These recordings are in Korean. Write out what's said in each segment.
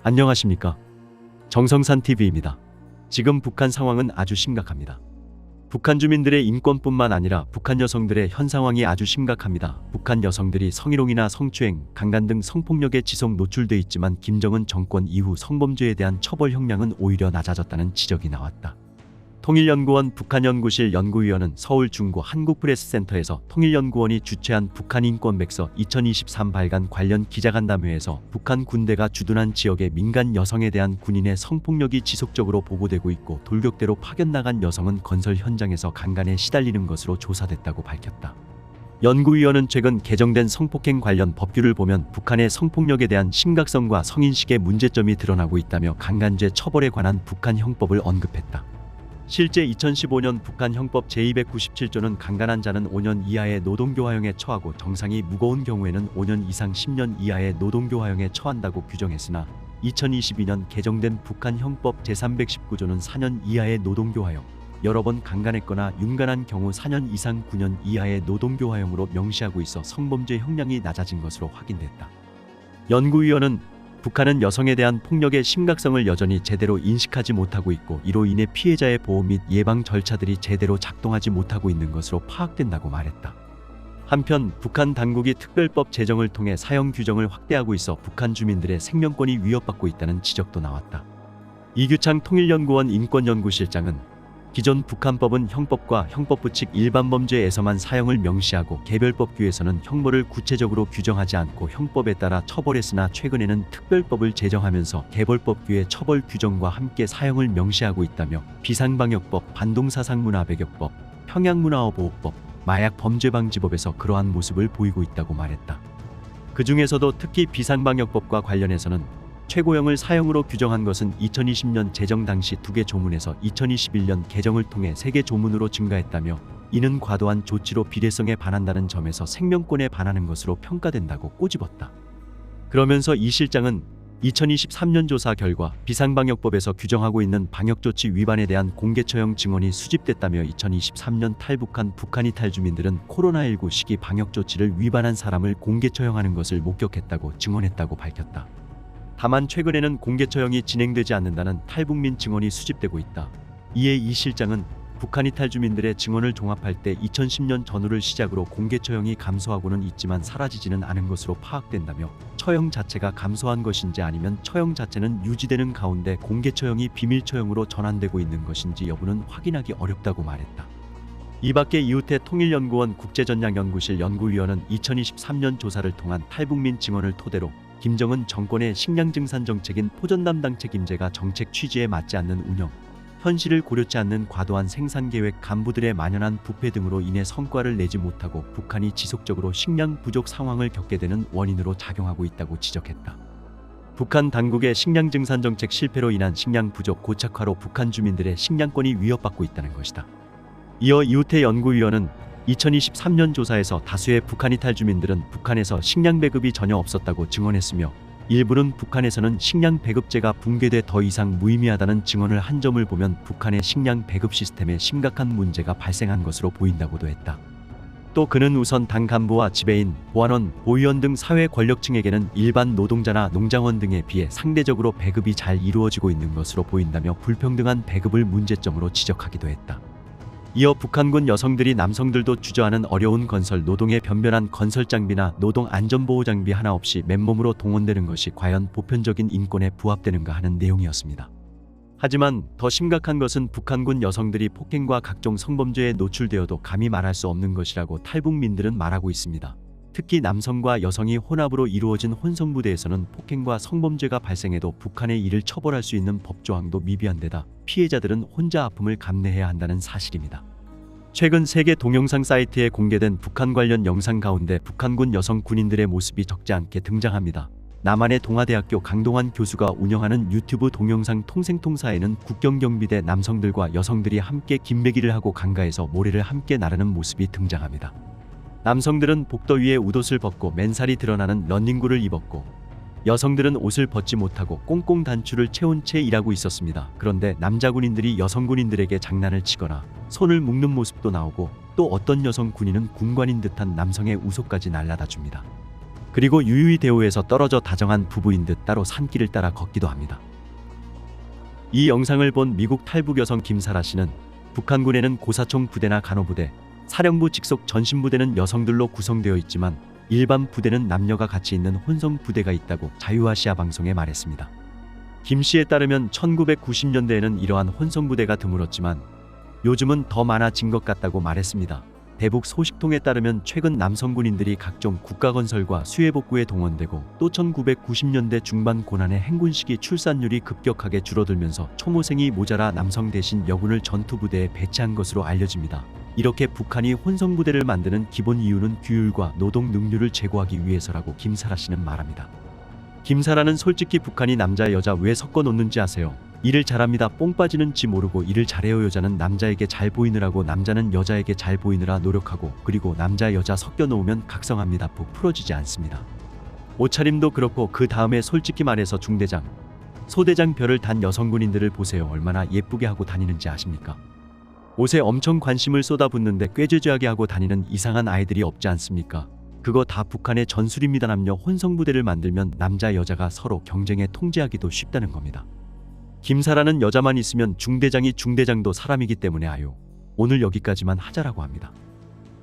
안녕하십니까? 정성산 TV입니다. 지금 북한 상황은 아주 심각합니다. 북한 주민들의 인권뿐만 아니라 북한 여성들의 현 상황이 아주 심각합니다. 북한 여성들이 성희롱이나 성추행, 강간 등 성폭력에 지속 노출돼 있지만 김정은 정권 이후 성범죄에 대한 처벌 형량은 오히려 낮아졌다는 지적이 나왔다. 통일연구원 북한연구실 연구위원은 서울중구 한국프레스센터에서 통일연구원이 주최한 북한인권백서 2023 발간 관련 기자간담회에서 북한 군대가 주둔한 지역의 민간 여성에 대한 군인의 성폭력이 지속적으로 보고되고 있고 돌격대로 파견 나간 여성은 건설 현장에서 강간에 시달리는 것으로 조사됐다고 밝혔다. 연구위원은 최근 개정된 성폭행 관련 법규를 보면 북한의 성폭력에 대한 심각성과 성인식의 문제점이 드러나고 있다며 강간죄 처벌에 관한 북한 형법을 언급했다. 실제 2015년 북한 형법 제297조는 강간한 자는 5년 이하의 노동교화형에 처하고 정상이 무거운 경우에는 5년 이상 10년 이하의 노동교화형에 처한다고 규정했으나 2022년 개정된 북한 형법 제319조는 4년 이하의 노동교화형, 여러 번 강간했거나 윤간한 경우 4년 이상 9년 이하의 노동교화형으로 명시하고 있어 성범죄 형량이 낮아진 것으로 확인됐다. 연구위원은 북한은 여성에 대한 폭력의 심각성을 여전히 제대로 인식하지 못하고 있고 이로 인해 피해자의 보호 및 예방 절차들이 제대로 작동하지 못하고 있는 것으로 파악된다고 말했다. 한편 북한 당국이 특별법 제정을 통해 사형 규정을 확대하고 있어 북한 주민들의 생명권이 위협받고 있다는 지적도 나왔다. 이규창 통일연구원 인권연구실장은 기존 북한법은 형법과 형법부 측 일반범죄에서만 사형을 명시하고 개별법규에서는 형벌을 구체적으로 규정하지 않고 형법에 따라 처벌했으나 최근에는 특별법을 제정하면서 개별법규의 처벌 규정과 함께 사형을 명시하고 있다며 비상방역법, 반동사상문화배격법, 평양문화어보호법, 마약범죄방지법에서 그러한 모습을 보이고 있다고 말했다. 그 중에서도 특히 비상방역법과 관련해서는 최고형을 사형으로 규정한 것은 2020년 제정 당시 2개 조문에서 2021년 개정을 통해 3개 조문으로 증가했다며 이는 과도한 조치로 비례성에 반한다는 점에서 생명권에 반하는 것으로 평가된다고 꼬집었다. 그러면서 이 실장은 2023년 조사 결과 비상방역법에서 규정하고 있는 방역조치 위반에 대한 공개처형 증언이 수집됐다며 2023년 탈북한 북한 이탈 주민들은 코로나19 시기 방역조치를 위반한 사람을 공개처형하는 것을 목격했다고 증언했다고 밝혔다. 다만 최근에는 공개처형이 진행되지 않는다는 탈북민 증언이 수집되고 있다. 이에 이 실장은 북한 이탈 주민들의 증언을 종합할 때 2010년 전후를 시작으로 공개처형이 감소하고는 있지만 사라지지는 않은 것으로 파악된다며 처형 자체가 감소한 것인지 아니면 처형 자체는 유지되는 가운데 공개처형이 비밀처형으로 전환되고 있는 것인지 여부는 확인하기 어렵다고 말했다. 이밖에 이우태 통일연구원 국제전략연구실 연구위원은 2023년 조사를 통한 탈북민 증언을 토대로 김정은 정권의 식량증산 정책인 포전담당 책임제가 정책 취지에 맞지 않는 운영, 현실을 고려치 않는 과도한 생산계획, 간부들의 만연한 부패 등으로 인해 성과를 내지 못하고 북한이 지속적으로 식량 부족 상황을 겪게 되는 원인으로 작용하고 있다고 지적했다. 북한 당국의 식량증산 정책 실패로 인한 식량 부족 고착화로 북한 주민들의 식량권이 위협받고 있다는 것이다. 이어 이우태 연구위원은 2023년 조사에서 다수의 북한 이탈 주민들은 북한에서 식량 배급이 전혀 없었다고 증언했으며 일부는 북한에서는 식량 배급제가 붕괴돼 더 이상 무의미하다는 증언을 한 점을 보면 북한의 식량 배급 시스템에 심각한 문제가 발생한 것으로 보인다고도 했다. 또 그는 우선 당 간부와 지배인, 보안원, 보위원 등 사회 권력층에게는 일반 노동자나 농장원 등에 비해 상대적으로 배급이 잘 이루어지고 있는 것으로 보인다며 불평등한 배급을 문제점으로 지적하기도 했다. 이어 북한군 여성들이 남성들도 주저하는 어려운 건설 노동에 변변한 건설 장비나 노동 안전보호 장비 하나 없이 맨몸으로 동원되는 것이 과연 보편적인 인권에 부합되는가 하는 내용이었습니다. 하지만 더 심각한 것은 북한군 여성들이 폭행과 각종 성범죄에 노출되어도 감히 말할 수 없는 것이라고 탈북민들은 말하고 있습니다. 특히 남성과 여성이 혼합으로 이루어진 혼성부대에서는 폭행과 성범죄가 발생해도 북한의 이를 처벌할 수 있는 법조항도 미비한 데다 피해자들은 혼자 아픔을 감내해야 한다는 사실입니다. 최근 세계 동영상 사이트에 공개된 북한 관련 영상 가운데 북한군 여성 군인들의 모습이 적지 않게 등장합니다. 남한의 동아대학교 강동환 교수가 운영하는 유튜브 동영상 통생통사에는 국경경비대 남성들과 여성들이 함께 김매기를 하고 강가에서 모래를 함께 나르는 모습이 등장합니다. 남성들은 복도 위에 웃옷을 벗고 맨살이 드러나는 러닝구를 입었고 여성들은 옷을 벗지 못하고 꽁꽁 단추를 채운 채 일하고 있었습니다. 그런데 남자 군인들이 여성 군인들에게 장난을 치거나 손을 묶는 모습도 나오고 또 어떤 여성 군인은 군관인 듯한 남성의 우소까지 날라다 줍니다. 그리고 유유히 대우에서 떨어져 다정한 부부인 듯 따로 산길을 따라 걷기도 합니다. 이 영상을 본 미국 탈북 여성 김사라 씨는 북한군에는 고사총 부대나 간호부대, 사령부 직속 전신부대는 여성들로 구성되어 있지만 일반 부대는 남녀가 같이 있는 혼성 부대가 있다고 자유아시아 방송에 말했습니다. 김 씨에 따르면 1990년대에는 이러한 혼성 부대가 드물었지만 요즘은 더 많아진 것 같다고 말했습니다. 대북 소식통에 따르면 최근 남성 군인들이 각종 국가건설과 수해복구에 동원되고 또 1990년대 중반 고난의 행군 시기 출산율이 급격하게 줄어들면서 초모생이 모자라 남성 대신 여군을 전투부대에 배치한 것으로 알려집니다. 이렇게 북한이 혼성부대를 만드는 기본 이유는 규율과 노동 능률을 제고하기 위해서라고 김사라 씨는 말합니다. 김사라는 솔직히 북한이 남자 여자 왜 섞어 놓는지 아세요? 일을 잘합니다. 뽕 빠지는지 모르고 일을 잘해요. 여자는 남자에게 잘 보이느라고 남자는 여자에게 잘 보이느라 노력하고 그리고 남자 여자 섞여 놓으면 각성합니다. 푹 풀어지지 않습니다. 옷차림도 그렇고 그 다음에 솔직히 말해서 중대장, 소대장 별을 단 여성 군인들을 보세요. 얼마나 예쁘게 하고 다니는지 아십니까? 옷에 엄청 관심을 쏟아붓는데 꾀죄죄하게 하고 다니는 이상한 아이들이 없지 않습니까? 그거 다 북한의 전술입니다. 남녀 혼성부대를 만들면 남자 여자가 서로 경쟁에 통제하기도 쉽다는 겁니다. 김사라는 여자만 있으면 중대장이 중대장도 사람이기 때문에 아유. 오늘 여기까지만 하자라고 합니다.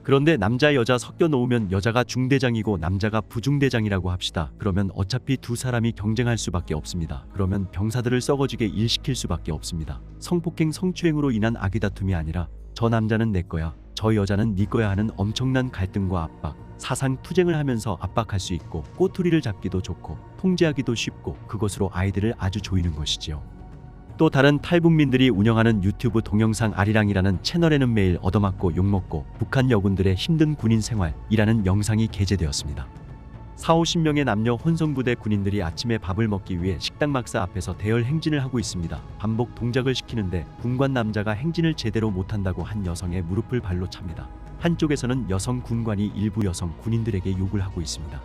그런데 남자 여자 섞여 놓으면 여자가 중대장이고 남자가 부중대장이라고 합시다. 그러면 어차피 두 사람이 경쟁할 수밖에 없습니다. 그러면 병사들을 썩어지게 일시킬 수밖에 없습니다. 성폭행 성추행으로 인한 악의 다툼이 아니라 저 남자는 내 거야, 저 여자는 네 거야 하는 엄청난 갈등과 압박, 사상 투쟁을 하면서 압박할 수 있고 꼬투리를 잡기도 좋고 통제하기도 쉽고 그것으로 아이들을 아주 조이는 것이지요. 또 다른 탈북민들이 운영하는 유튜브 동영상 아리랑이라는 채널에는 매일 얻어맞고 욕먹고 북한 여군들의 힘든 군인 생활이라는 영상이 게재되었습니다. 40~50명의 남녀 혼성부대 군인들이 아침에 밥을 먹기 위해 식당 막사 앞에서 대열 행진을 하고 있습니다. 반복 동작을 시키는데 군관 남자가 행진을 제대로 못한다고 한 여성의 무릎을 발로 찹니다. 한쪽에서는 여성 군관이 일부 여성 군인들에게 욕을 하고 있습니다.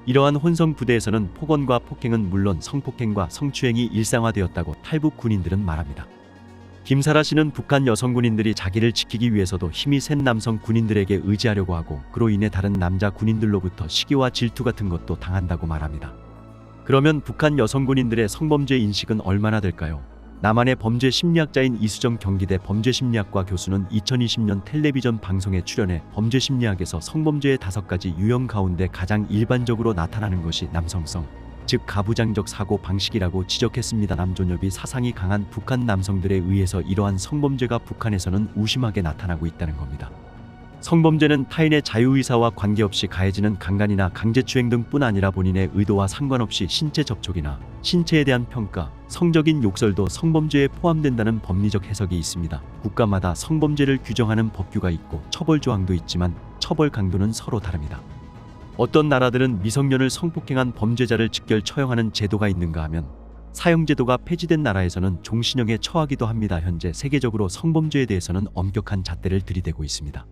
이러한 혼성 부대에서는 폭언과 폭행은 물론 성폭행과 성추행이 일상화되었다고 탈북 군인들은 말합니다. 김사라 씨는 북한 여성 군인들이 자기를 지키기 위해서도 힘이 센 남성 군인들에게 의지하려고 하고 그로 인해 다른 남자 군인들로부터 시기와 질투 같은 것도 당한다고 말합니다. 그러면 북한 여성 군인들의 성범죄 인식은 얼마나 될까요? 남한의 범죄 심리학자인 이수정 경기대 범죄심리학과 교수는 2020년 텔레비전 방송에 출연해 범죄 심리학에서 성범죄의 5가지 유형 가운데 가장 일반적으로 나타나는 것이 남성성, 즉 가부장적 사고 방식이라고 지적했습니다. 남존여비 사상이 강한 북한 남성들에 의해서 이러한 성범죄가 북한에서는 우심하게 나타나고 있다는 겁니다. 성범죄는 타인의 자유의사와 관계없이 가해지는 강간이나 강제추행 등뿐 아니라 본인의 의도와 상관없이 신체 접촉이나 신체에 대한 평가, 성적인 욕설도 성범죄에 포함된다는 법리적 해석이 있습니다. 국가마다 성범죄를 규정하는 법규가 있고 처벌 조항도 있지만 처벌 강도는 서로 다릅니다. 어떤 나라들은 미성년을 성폭행한 범죄자를 직결 처형하는 제도가 있는가 하면 사형제도가 폐지된 나라에서는 종신형에 처하기도 합니다. 현재 세계적으로 성범죄에 대해서는 엄격한 잣대를 들이대고 있습니다.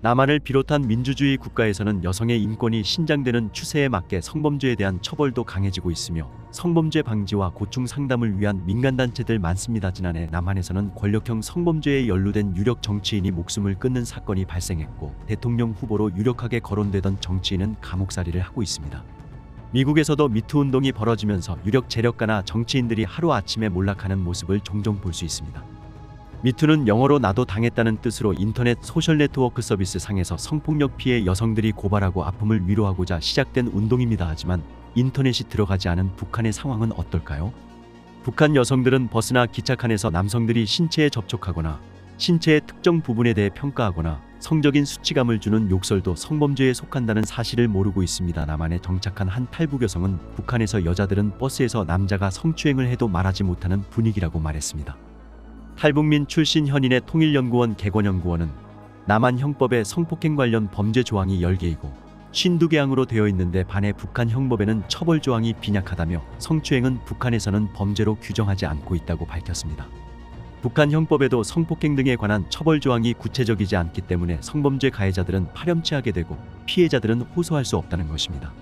남한을 비롯한 민주주의 국가에서는 여성의 인권이 신장되는 추세에 맞게 성범죄에 대한 처벌도 강해지고 있으며 성범죄 방지와 고충 상담을 위한 민간단체들 많습니다. 지난해 남한에서는 권력형 성범죄에 연루된 유력 정치인이 목숨을 끊는 사건이 발생했고 대통령 후보로 유력하게 거론되던 정치인은 감옥살이를 하고 있습니다. 미국에서도 미투 운동이 벌어지면서 유력 재력가나 정치인들이 하루아침에 몰락하는 모습을 종종 볼 수 있습니다. 미투는 영어로 나도 당했다는 뜻으로 인터넷 소셜 네트워크 서비스 상에서 성폭력 피해 여성들이 고발하고 아픔을 위로하고자 시작된 운동입니다. 하지만 인터넷이 들어가지 않은 북한의 상황은 어떨까요? 북한 여성들은 버스나 기차칸에서 남성들이 신체에 접촉하거나 신체의 특정 부분에 대해 평가하거나 성적인 수치감을 주는 욕설도 성범죄에 속한다는 사실을 모르고 있습니다. 남한에 정착한 한 탈북 여성은 북한에서 여자들은 버스에서 남자가 성추행을 해도 말하지 못하는 분위기라고 말했습니다. 탈북민 출신 현인의 통일연구원 개권연구원은 남한 형법에 성폭행 관련 범죄 조항이 10개이고 52개 항으로 되어 있는데 반해 북한 형법에는 처벌 조항이 빈약하다며 성추행은 북한에서는 범죄로 규정하지 않고 있다고 밝혔습니다. 북한 형법에도 성폭행 등에 관한 처벌 조항이 구체적이지 않기 때문에 성범죄 가해자들은 파렴치하게 되고 피해자들은 호소할 수 없다는 것입니다.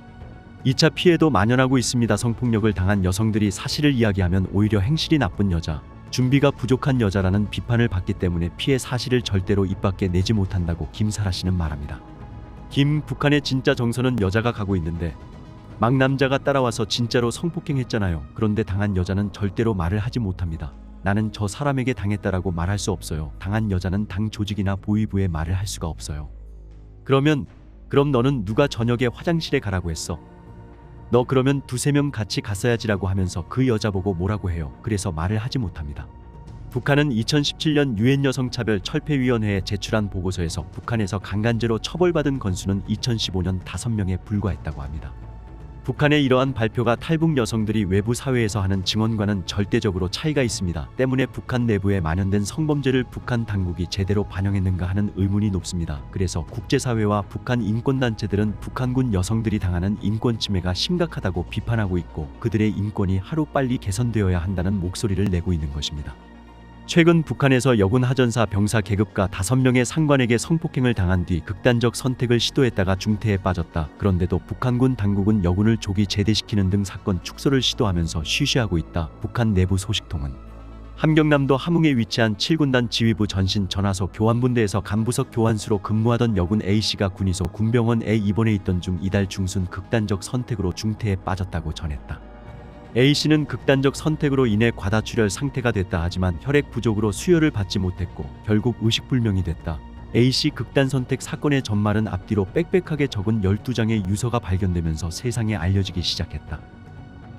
2차 피해도 만연하고 있습니다. 성폭력을 당한 여성들이 사실을 이야기하면 오히려 행실이 나쁜 여자, 준비가 부족한 여자라는 비판을 받기 때문에 피해 사실을 절대로 입 밖에 내지 못한다고 김사라 씨는 말합니다. 북한의 진짜 정서는 여자가 가고 있는데 막 남자가 따라와서 진짜로 성폭행했잖아요. 그런데 당한 여자는 절대로 말을 하지 못합니다. 나는 저 사람에게 당했다라고 말할 수 없어요. 당한 여자는 당 조직이나 보위부에 말을 할 수가 없어요. 그럼 너는 누가 저녁에 화장실에 가라고 했어? 너 그러면 두세 명 같이 갔어야지라고 하면서 그 여자 보고 뭐라고 해요. 그래서 말을 하지 못합니다. 북한은 2017년 유엔 여성차별 철폐위원회에 제출한 보고서에서 북한에서 강간죄로 처벌받은 건수는 2015년 5명에 불과했다고 합니다. 북한의 이러한 발표가 탈북 여성들이 외부 사회에서 하는 증언과는 절대적으로 차이가 있습니다. 때문에 북한 내부에 만연된 성범죄를 북한 당국이 제대로 반영했는가 하는 의문이 높습니다. 그래서 국제사회와 북한 인권단체들은 북한군 여성들이 당하는 인권 침해가 심각하다고 비판하고 있고 그들의 인권이 하루빨리 개선되어야 한다는 목소리를 내고 있는 것입니다. 최근 북한에서 여군 하전사 병사 계급가 5명의 상관에게 성폭행을 당한 뒤 극단적 선택을 시도했다가 중태에 빠졌다. 그런데도 북한군 당국은 여군을 조기 제대시키는 등 사건 축소를 시도하면서 쉬쉬하고 있다. 북한 내부 소식통은 함경남도 함흥에 위치한 7군단 지휘부 전신 전화소 교환분대에서 간부석 교환수로 근무하던 여군 A씨가 군의소 군병원에 입원해 있던 중 이달 중순 극단적 선택으로 중태에 빠졌다고 전했다. A씨는 극단적 선택으로 인해 과다출혈 상태가 됐다 하지만 혈액 부족으로 수혈을 받지 못했고 결국 의식불명이 됐다. A씨 극단 선택 사건의 전말은 앞뒤로 빽빽하게 적은 12장의 유서가 발견되면서 세상에 알려지기 시작했다.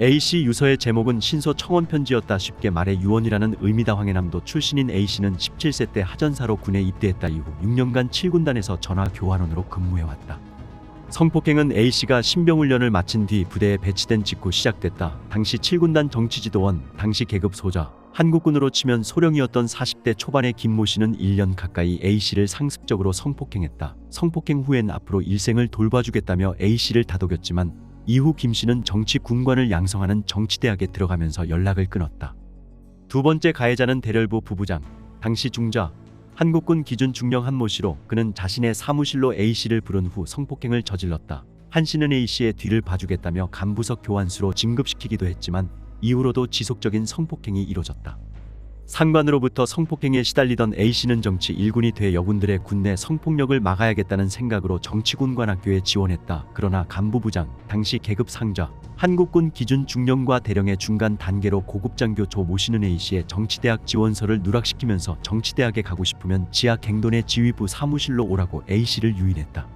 A씨 유서의 제목은 신소 청원 편지였다. 쉽게 말해 유언이라는 의미다. 황해남도 출신인 A씨는 17세 때 하전사로 군에 입대했다. 이후 6년간 7군단에서 전화 교환원으로 근무해왔다. 성폭행은 A씨가 신병훈련을 마친 뒤 부대에 배치된 직후 시작됐다. 당시 7군단 정치지도원, 당시 계급 소자, 한국군으로 치면 소령이었던 40대 초반의 김모 씨는 1년 가까이 A씨를 상습적으로 성폭행했다. 성폭행 후엔 앞으로 일생을 돌봐주겠다며 A씨를 다독였지만 이후 김 씨는 정치 군관을 양성하는 정치대학에 들어가면서 연락을 끊었다. 두 번째 가해자는 대렬부 부부장, 당시 중자, 한국군 기준 중령 한모 씨로 그는 자신의 사무실로 A씨를 부른 후 성폭행을 저질렀다. 한 씨는 A씨의 뒤를 봐주겠다며 간부석 교환수로 진급시키기도 했지만 이후로도 지속적인 성폭행이 이뤄졌다. 상관으로부터 성폭행에 시달리던 A씨는 정치 일군이 돼 여군들의 군내 성폭력을 막아야겠다는 생각으로 정치군관학교에 지원했다. 그러나 간부부장, 당시 계급 상좌, 한국군 기준 중령과 대령의 중간 단계로 고급장교 조 모시는 A씨의 정치대학 지원서를 누락시키면서 정치대학에 가고 싶으면 지하 갱돈의 지휘부 사무실로 오라고 A씨를 유인했다.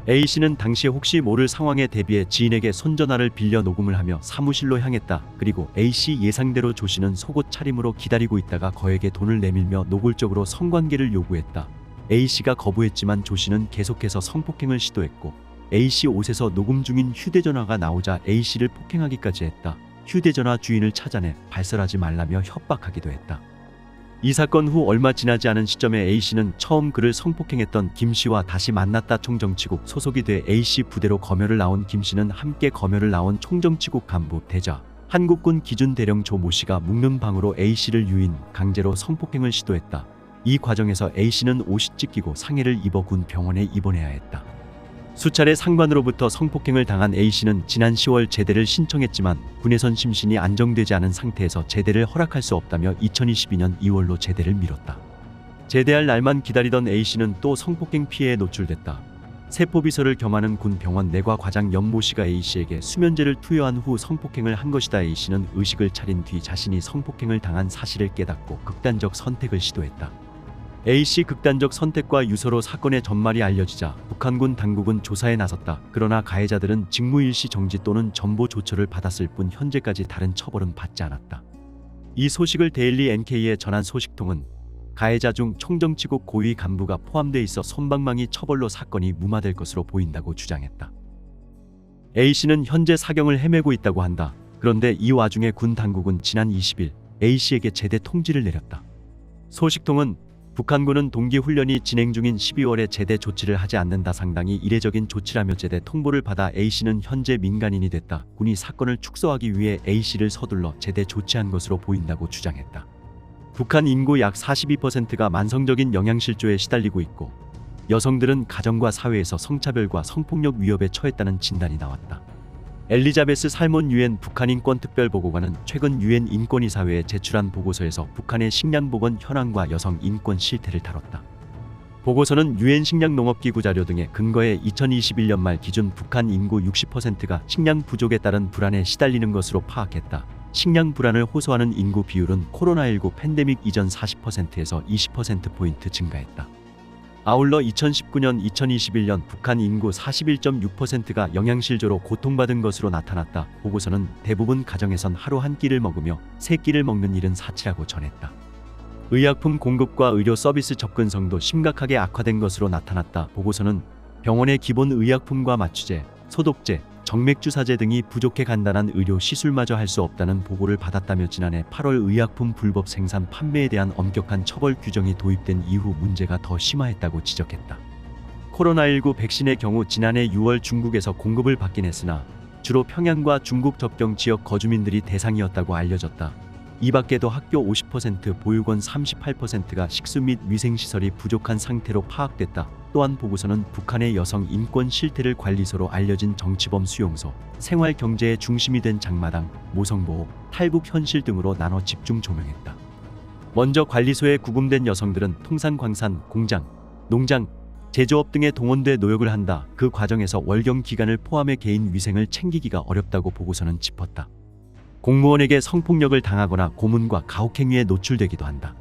A씨는 당시 혹시 모를 상황에 대비해 지인에게 손전화를 빌려 녹음을 하며 사무실로 향했다. 그리고 A씨 예상대로 조 씨는 속옷 차림으로 기다리고 있다가 거액의 돈을 내밀며 노골적으로 성관계를 요구했다. A씨가 거부했지만 조 씨는 계속해서 성폭행을 시도했고 A씨 옷에서 녹음 중인 휴대전화가 나오자 A씨를 폭행하기까지 했다. 휴대전화 주인을 찾아내 발설하지 말라며 협박하기도 했다. 이 사건 후 얼마 지나지 않은 시점에 A씨는 처음 그를 성폭행했던 김씨와 다시 만났다. 총정치국 소속이 돼 A씨 부대로 검열을 나온 김씨는 함께 검열을 나온 총정치국 간부 대자, 한국군 기준 대령 조 모씨가 묵는 방으로 A씨를 유인, 강제로 성폭행을 시도했다. 이 과정에서 A씨는 옷이 찢기고 상해를 입어 군 병원에 입원해야 했다. 수차례 상관으로부터 성폭행을 당한 A씨는 지난 10월 제대를 신청했지만 군에선 심신이 안정되지 않은 상태에서 제대를 허락할 수 없다며 2022년 2월로 제대를 미뤘다. 제대할 날만 기다리던 A씨는 또 성폭행 피해에 노출됐다. 세포비서를 겸하는 군 병원 내과 과장 연모 씨가 A씨에게 수면제를 투여한 후 성폭행을 한 것이다. A씨는 의식을 차린 뒤 자신이 성폭행을 당한 사실을 깨닫고 극단적 선택을 시도했다. A씨 극단적 선택과 유서로 사건의 전말이 알려지자 북한군 당국은 조사에 나섰다. 그러나 가해자들은 직무일시 정지 또는 전보 조처를 받았을 뿐 현재까지 다른 처벌은 받지 않았다. 이 소식을 데일리 NK에 전한 소식통은 가해자 중 총정치국 고위 간부가 포함돼 있어 솜방망이 처벌로 사건이 무마될 것으로 보인다고 주장했다. A씨는 현재 사경을 헤매고 있다고 한다. 그런데 이 와중에 군 당국은 지난 20일 A씨에게 제대 통지를 내렸다. 소식통은 북한군은 동기훈련이 진행 중인 12월에 제대 조치를 하지 않는다. 상당히 이례적인 조치라며 제대 통보를 받아 A씨는 현재 민간인이 됐다. 군이 사건을 축소하기 위해 A씨를 서둘러 제대 조치한 것으로 보인다고 주장했다. 북한 인구 약 42%가 만성적인 영양실조에 시달리고 있고 여성들은 가정과 사회에서 성차별과 성폭력 위협에 처했다는 진단이 나왔다. 엘리자베스 살몬 유엔 북한인권특별보고관은 최근 유엔 인권이사회에 제출한 보고서에서 북한의 식량보건 현황과 여성 인권 실태를 다뤘다. 보고서는 유엔 식량농업기구 자료 등의 근거에 2021년 말 기준 북한 인구 60%가 식량 부족에 따른 불안에 시달리는 것으로 파악했다. 식량 불안을 호소하는 인구 비율은 코로나19 팬데믹 이전 40%에서 20%포인트 증가했다. 아울러 2019년 2021년 북한 인구 41.6%가 영양실조로 고통받은 것으로 나타났다. 보고서는 대부분 가정에선 하루 한 끼를 먹으며 세 끼를 먹는 일은 사치라고 전했다. 의약품 공급과 의료 서비스 접근성도 심각하게 악화된 것으로 나타났다. 보고서는 병원의 기본 의약품과 마취제, 소독제, 정맥주사제 등이 부족해 간단한 의료 시술마저 할 수 없다는 보고를 받았다며 지난해 8월 의약품 불법 생산 판매에 대한 엄격한 처벌 규정이 도입된 이후 문제가 더 심화했다고 지적했다. 코로나19 백신의 경우 지난해 6월 중국에서 공급을 받긴 했으나 주로 평양과 중국 접경 지역 거주민들이 대상이었다고 알려졌다. 이 밖에도 학교 50%, 보육원 38%가 식수 및 위생시설이 부족한 상태로 파악됐다. 또한 보고서는 북한의 여성 인권 실태를 관리소로 알려진 정치범 수용소, 생활경제의 중심이 된 장마당, 모성보호, 탈북 현실 등으로 나눠 집중 조명했다. 먼저 관리소에 구금된 여성들은 통상광산, 공장, 농장, 제조업 등에 동원돼 노역을 한다. 그 과정에서 월경 기간을 포함해 개인 위생을 챙기기가 어렵다고 보고서는 짚었다. 공무원에게 성폭력을 당하거나 고문과 가혹행위에 노출되기도 한다.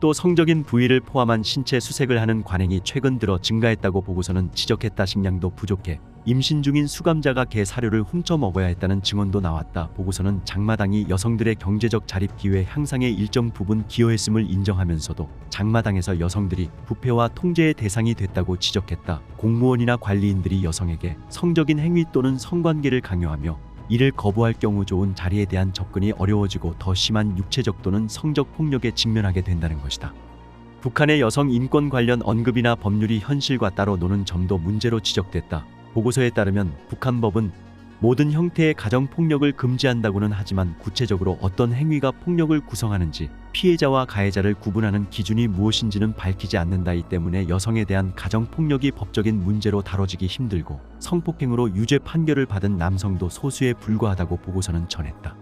또 성적인 부위를 포함한 신체 수색을 하는 관행이 최근 들어 증가했다고 보고서는 지적했다. 식량도 부족해 임신 중인 수감자가 개 사료를 훔쳐 먹어야 했다는 증언도 나왔다. 보고서는 장마당이 여성들의 경제적 자립 기회 향상에 일정 부분 기여했음을 인정하면서도 장마당에서 여성들이 부패와 통제의 대상이 됐다고 지적했다. 공무원이나 관리인들이 여성에게 성적인 행위 또는 성관계를 강요하며 이를 거부할 경우 좋은 자리에 대한 접근이 어려워지고 더 심한 육체적 또는 성적 폭력에 직면하게 된다는 것이다. 북한의 여성 인권 관련 언급이나 법률이 현실과 따로 노는 점도 문제로 지적됐다. 보고서에 따르면 북한 법은 모든 형태의 가정폭력을 금지한다고는 하지만 구체적으로 어떤 행위가 폭력을 구성하는지 피해자와 가해자를 구분하는 기준이 무엇인지는 밝히지 않는다. 이 때문에 여성에 대한 가정폭력이 법적인 문제로 다뤄지기 힘들고 성폭행으로 유죄 판결을 받은 남성도 소수에 불과하다고 보고서는 전했다.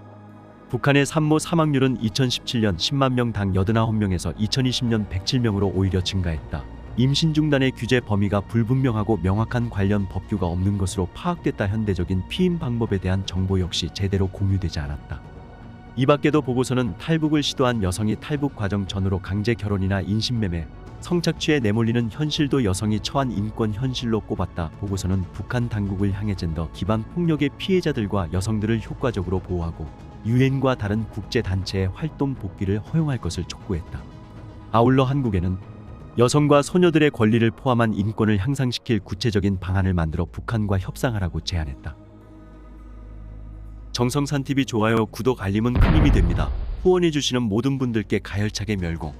북한의 산모 사망률은 2017년 10만 명당 89명에서 2020년 107명으로 오히려 증가했다. 임신 중단의 규제 범위가 불분명하고 명확한 관련 법규가 없는 것으로 파악됐다. 현대적인 피임 방법에 대한 정보 역시 제대로 공유되지 않았다. 이 밖에도 보고서는 탈북을 시도한 여성이 탈북 과정 전후로 강제 결혼이나 인신매매, 성착취에 내몰리는 현실도 여성이 처한 인권 현실로 꼽았다. 보고서는 북한 당국을 향해 젠더 기반 폭력의 피해자들과 여성들을 효과적으로 보호하고 유엔과 다른 국제단체의 활동 복귀를 허용할 것을 촉구했다. 아울러 한국에는 여성과 소녀들의 권리를 포함한 인권을 향상시킬 구체적인 방안을 만들어 북한과 협상하라고 제안했다. 정성산TV 좋아요, 구독, 알림은 큰 힘이 됩니다. 후원해주시는 모든 분들께 가열차게 멸공.